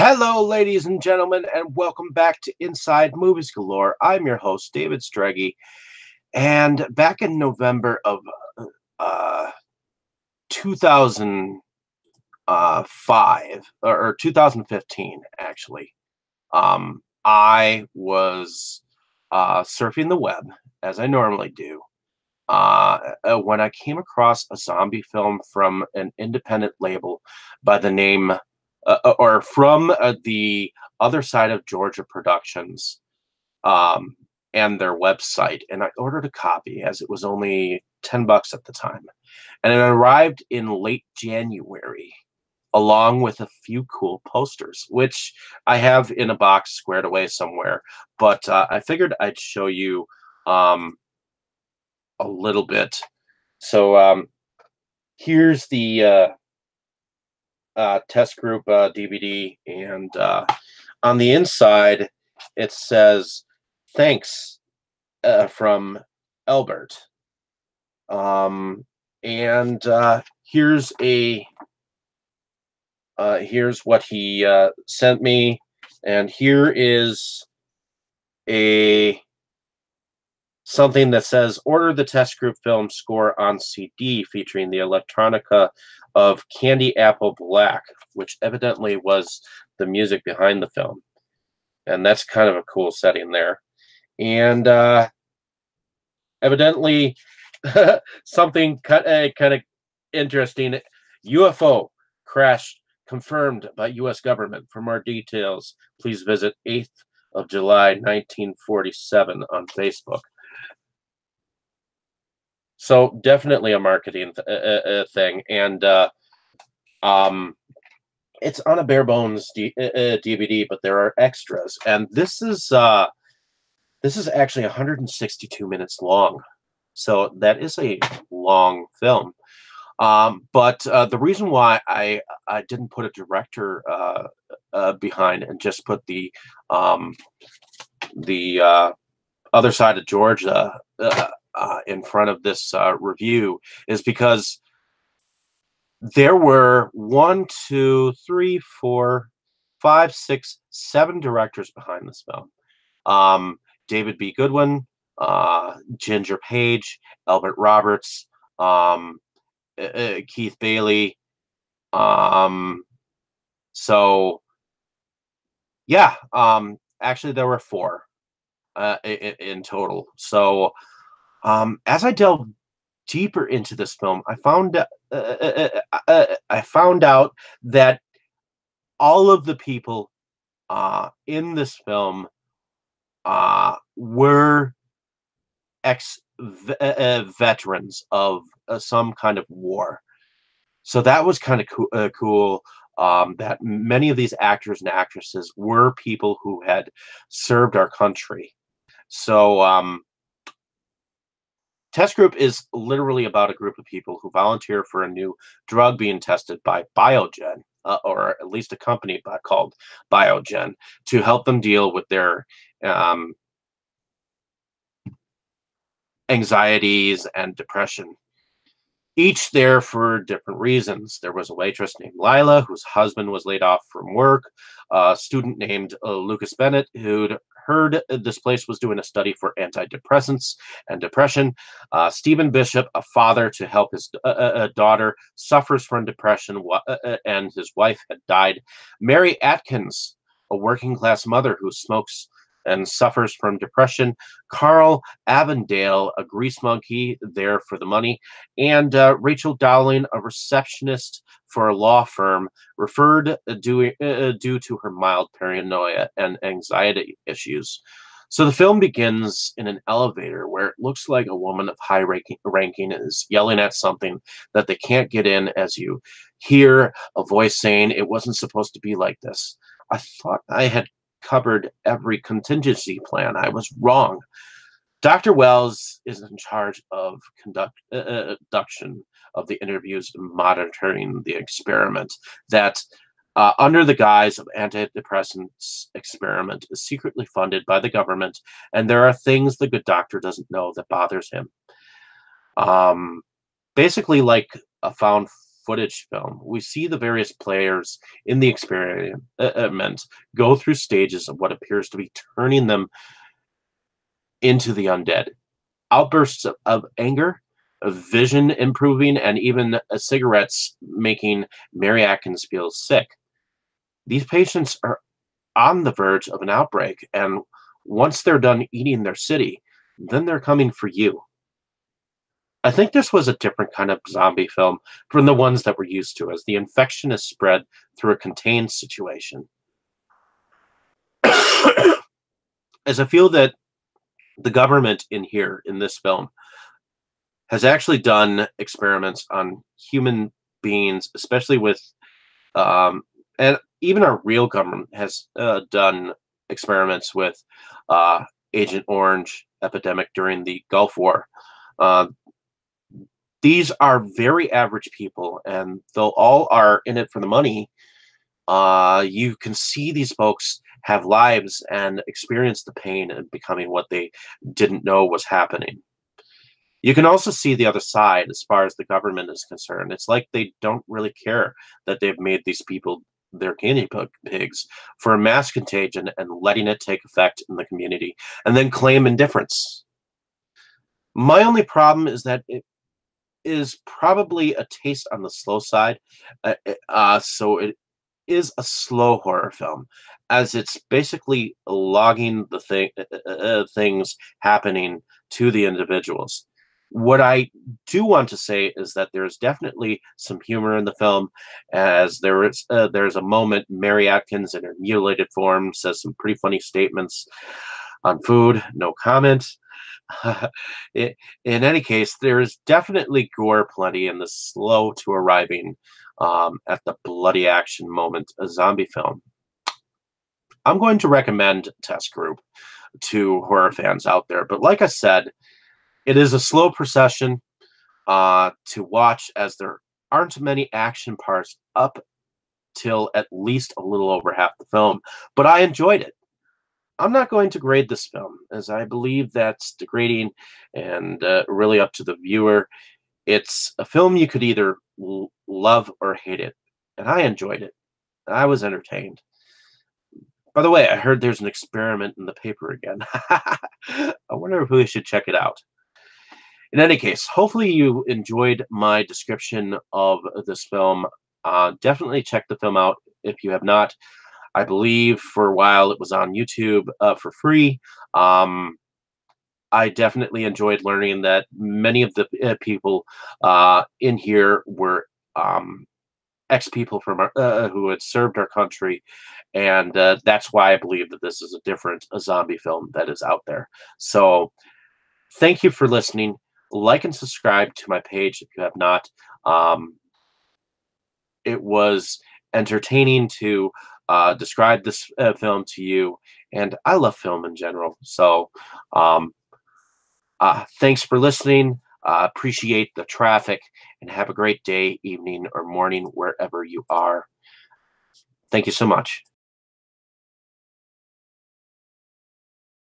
Hello, ladies and gentlemen, and welcome back to Inside Movies Galore. I'm your host, David Streggy, and back in November of uh, 2005 or 2015, actually, I was surfing the web as I normally do. When I came across a zombie film from an independent label by the name, or from the Other Side of Georgia Productions, um, and their website, and I ordered a copy as it was only $10 at the time, and it arrived in late January, along with a few cool posters, which I have in a box squared away somewhere. But I figured I'd show you a little bit. So here's the test group DVD, and on the inside it says thanks from Albert. And here's what he sent me, and here is a something that says order the test group film score on CD featuring the electronica of Candy Apple Black, which evidently was the music behind the film. And that's kind of a cool setting there. And evidently something kind of interesting. UFO crash confirmed by U.S. government. For more details, please visit 8th of July 1947 on Facebook. So definitely a marketing thing, and it's on a bare bones DVD, but there are extras, and this is actually 162 minutes long, so that is a long film. But the reason why I didn't put a director behind and just put the Other Side of Georgia in front of this review is because there were 1, 2, 3, 4, 5, 6, 7 directors behind this film. David B. Goodwin, Ginger Page, Albert Roberts, Keith Bailey. So yeah, actually there were 4 in total. So as I delved deeper into this film, I found out that all of the people in this film were veterans of some kind of war. So that was kind of cool. That many of these actors and actresses were people who had served our country. So Test Group is literally about a group of people who volunteer for a new drug being tested by Biogen, or at least a company called Biogen, to help them deal with their anxieties and depression. Each there for different reasons. There was a waitress named Lila, whose husband was laid off from work, a student named Lucas Bennett, who'd heard this place was doing a study for antidepressants and depression. Stephen Bishop, a father to help his daughter, suffers from depression, and his wife had died. Mary Atkins, a working class mother who smokes and suffers from depression. Carl Avondale, a grease monkey there for the money. And Rachel Dowling, a receptionist for a law firm, referred due to her mild paranoia and anxiety issues. So the film begins in an elevator where it looks like a woman of high ranking is yelling at something that they can't get in, as you hear a voice saying, "It wasn't supposed to be like this. I thought I had covered every contingency plan. I was wrong." Dr. Wells is in charge of conduction of the interviews and monitoring the experiment that, under the guise of antidepressants experiment, is secretly funded by the government, and there are things the good doctor doesn't know that bothers him. Basically like a found footage film, we see the various players in the experiment go through stages of what appears to be turning them into the undead. Outbursts of anger, of vision improving, and even cigarettes making Mary Atkins feel sick. These patients are on the verge of an outbreak, and once they're done eating their city, then they're coming for you. I think this was a different kind of zombie film from the ones that we're used to, as the infection is spread through a contained situation. As I feel that the government in here, in this film, has actually done experiments on human beings, especially with, and even our real government has done experiments with uh, Agent Orange epidemic during the Gulf War. Uh, these are very average people, and though all are in it for the money, you can see these folks have lives and experience the pain and becoming what they didn't know was happening. You can also see the other side as far as the government is concerned. It's like they don't really care that they've made these people their pigs for a mass contagion and letting it take effect in the community and then claim indifference. My only problem is that it is probably a taste on the slow side. So it is a slow horror film, as it's basically logging the things happening to the individuals. What I do want to say is that there's definitely some humor in the film, as there's a moment Mary Atkins in her mutilated form says some pretty funny statements on food. No comment. in any case, there is definitely gore plenty in the slow to arriving at the bloody action moment, a zombie film. I'm going to recommend Test Group to horror fans out there, but like I said, it is a slow procession to watch, as there aren't many action parts up till at least a little over half the film, but I enjoyed it. I'm not going to grade this film, as I believe that's degrading and really up to the viewer. It's a film you could either love or hate it, and I enjoyed it. I was entertained. By the way, I heard there's an experiment in the paper again. I wonder if we should check it out. In any case, hopefully you enjoyed my description of this film. Definitely check the film out if you have not. I believe for a while it was on YouTube for free. I definitely enjoyed learning that many of the people in here were ex-people from who had served our country, and that's why I believe that this is a zombie film that is out there. So, thank you for listening. Like and subscribe to my page if you have not. It was entertaining to describe this film to you, and I love film in general. So, thanks for listening. Appreciate the traffic, and have a great day, evening, or morning wherever you are. Thank you so much.